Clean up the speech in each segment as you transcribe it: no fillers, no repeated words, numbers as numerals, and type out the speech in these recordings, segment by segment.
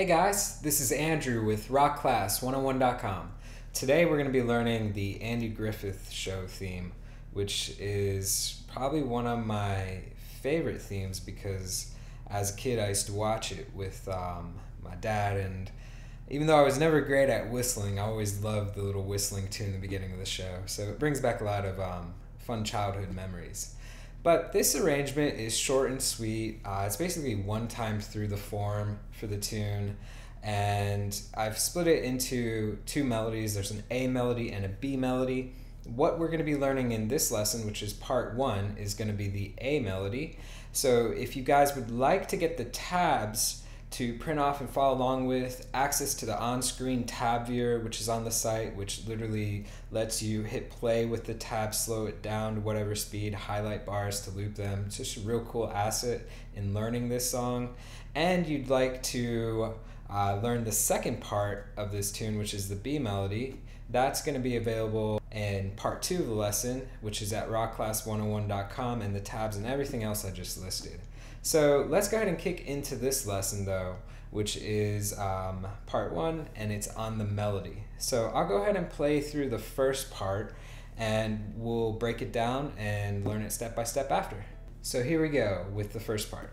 Hey guys, this is Andrew with rockclass101.com. Today we're going to be learning the Andy Griffith Show theme, which is probably one of my favorite themes because as a kid I used to watch it with my dad, and even though I was never great at whistling, I always loved the little whistling tune in the beginning of the show. So it brings back a lot of fun childhood memories. But this arrangement is short and sweet. It's basically one time through the form for the tune, and I've split it into two melodies. There's an A melody and a B melody. What we're going to be learning in this lesson, which is part one, is going to be the A melody. So if you guys would like to get the tabs to print off and follow along with, access to the on-screen tab viewer, which is on the site, which literally lets you hit play with the tab, slow it down to whatever speed, highlight bars to loop them. It's just a real cool asset in learning this song. And you'd like to learn the second part of this tune, which is the B melody. That's going to be available in part two of the lesson, which is at rockclass101.com, and the tabs and everything else I just listed. So let's go ahead and kick into this lesson though, which is part one, and it's on the melody. So I'll go ahead and play through the first part and we'll break it down and learn it step by step after. So here we go with the first part.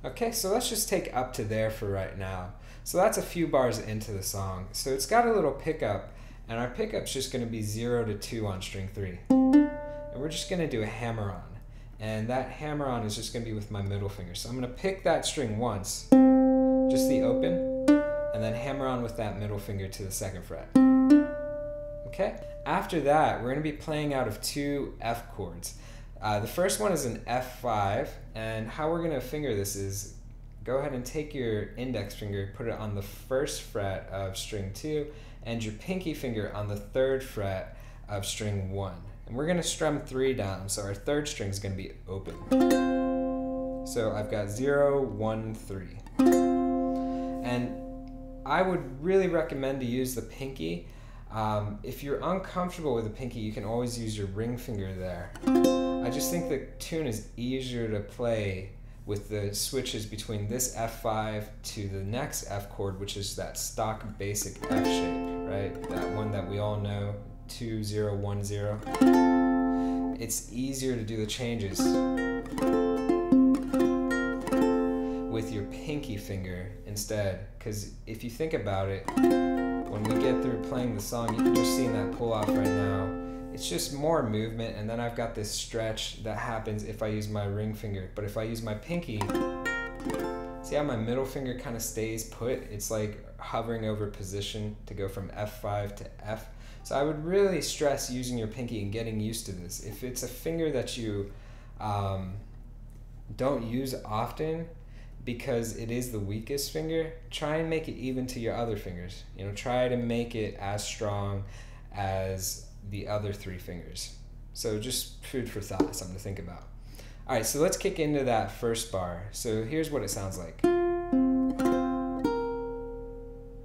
Okay, so let's just take up to there for right now. So that's a few bars into the song. So it's got a little pickup, and our pickup's just going to be 0 to 2 on string 3. And we're just going to do a hammer on. And that hammer on is just going to be with my middle finger. So I'm going to pick that string once, just the open, and then hammer on with that middle finger to the 2nd fret. Okay? After that, we're going to be playing out of two F chords. The first one is an F5, and how we're going to finger this is go ahead and take your index finger, put it on the 1st fret of string 2, and your pinky finger on the 3rd fret of string 1. And we're going to strum 3 down, so our 3rd string is going to be open. So I've got 0, 1, 3. And I would really recommend to use the pinky. If you're uncomfortable with the pinky, you can always use your ring finger there. I just think the tune is easier to play with the switches between this F5 to the next F chord, which is that stock basic F shape, right? That one that we all know, 2, 0, 1, 0. It's easier to do the changes with your pinky finger instead, because if you think about it, when we get through playing the song, you can just see that pull off right now. It's just more movement, and then I've got this stretch that happens if I use my ring finger. But if I use my pinky, see how my middle finger kind of stays put? It's like hovering over position to go from F5 to F. So I would really stress using your pinky and getting used to this. If it's a finger that you don't use often because it is the weakest finger, try and make it even to your other fingers. You know, try to make it as strong as the other 3 fingers. So just food for thought, something to think about. All right, so let's kick into that first bar. So here's what it sounds like.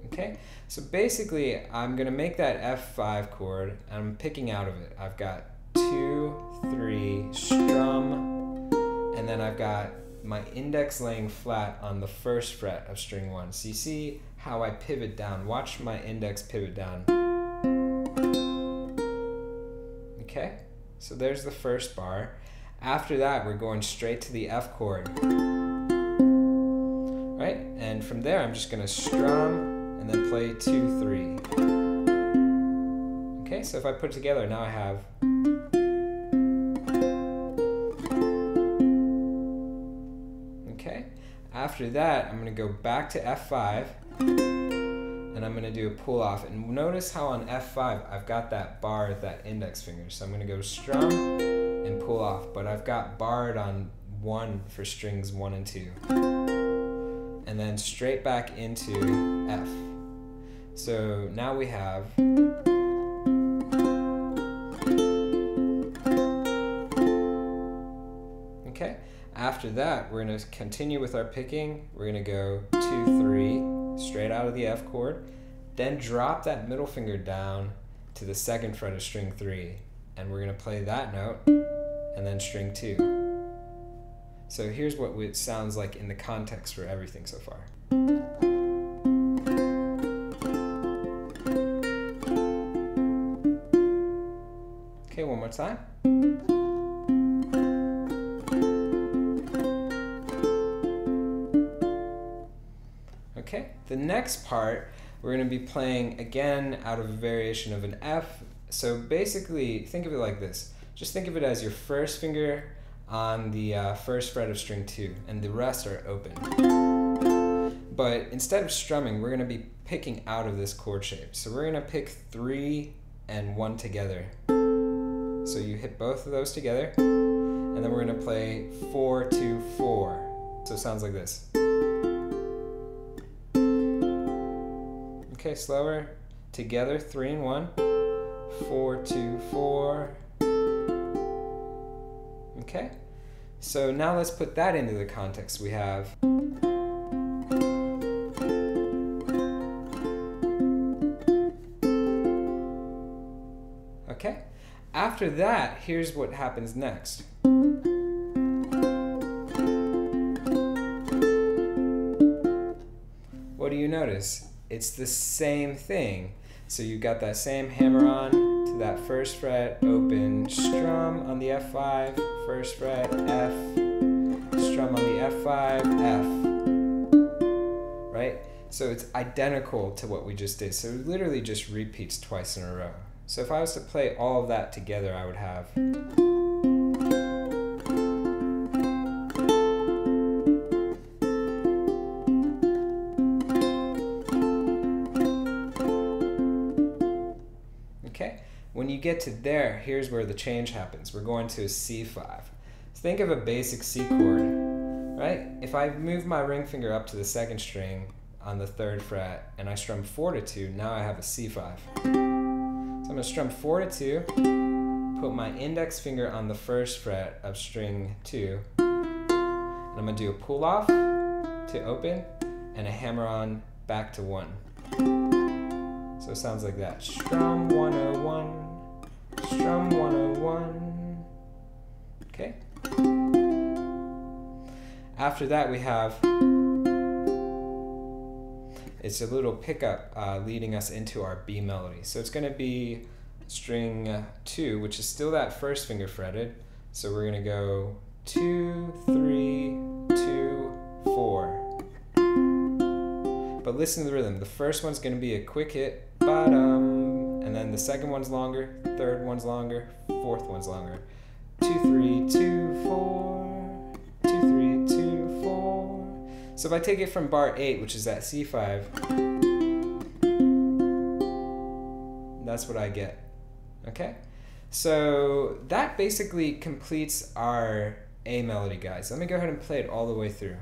Okay, so basically I'm gonna make that F5 chord, and I'm picking out of it. I've got 2, 3, strum, and then I've got my index laying flat on the 1st fret of string 1. So you see how I pivot down. Watch my index pivot down. Okay, so there's the first bar. After that, we're going straight to the F chord. Right? And from there, I'm just going to strum and then play 2, 3. Okay, so if I put it together, now I have. Okay, after that, I'm going to go back to F5. And I'm going to do a pull off, and notice how on F5 I've got that bar at that index finger, so I'm going to go strum and pull off, but I've got barred on 1 for strings 1 and 2, and then straight back into F. So now we have okay. After that, we're going to continue with our picking. We're going to go 2, 3 straight out of the F chord, then drop that middle finger down to the 2nd fret of string 3, and we're going to play that note and then string 2. So here's what it sounds like in the context for everything so far. Okay, one more time. Okay, the next part we're going to be playing again out of a variation of an F. So basically, think of it like this. Just think of it as your first finger on the first fret of string 2, and the rest are open. But instead of strumming, we're going to be picking out of this chord shape. So we're going to pick 3 and 1 together. So you hit both of those together, and then we're going to play 4, 2, 4. So it sounds like this. Okay, slower. Together, 3 and 1. 4, 2, 4. Okay, so now let's put that into the context we have. Okay, after that, here's what happens next. What do you notice? It's the same thing. So you've got that same hammer on to that first fret, open, strum on the F5, first fret, F, strum on the F5, F, right? So it's identical to what we just did. So it literally just repeats twice in a row. So if I was to play all of that together, I would have. Okay, when you get to there, here's where the change happens. We're going to a C5. So think of a basic C chord, right? If I move my ring finger up to the second string on the 3rd fret and I strum 4 to 2, now I have a C5. So I'm going to strum 4 to 2, put my index finger on the 1st fret of string 2, and I'm going to do a pull off to open and a hammer on back to 1. So it sounds like that. Strum 101, strum 101. Okay. After that we have, it's a little pickup leading us into our B melody. So it's going to be string 2, which is still that first finger fretted. So we're going to go 2, 3, 2, 4. But listen to the rhythm. The first one's going to be a quick hit, ba-dum, and then the second one's longer, third one's longer, fourth one's longer. 2, 3, 2, 4, 2, 3, 2, 4. So if I take it from bar 8, which is that C5, that's what I get. Okay? So that basically completes our A melody, guys. Let me go ahead and play it all the way through.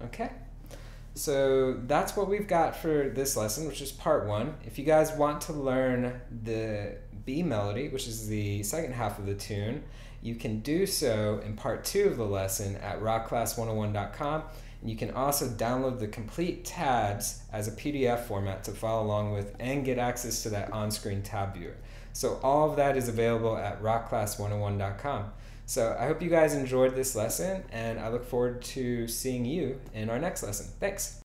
Okay, so that's what we've got for this lesson, which is part 1. If you guys want to learn the B melody, which is the second half of the tune, you can do so in part 2 of the lesson at rockclass101.com. And you can also download the complete tabs as a PDF format to follow along with and get access to that on-screen tab viewer. So all of that is available at rockclass101.com. So I hope you guys enjoyed this lesson, and I look forward to seeing you in our next lesson. Thanks.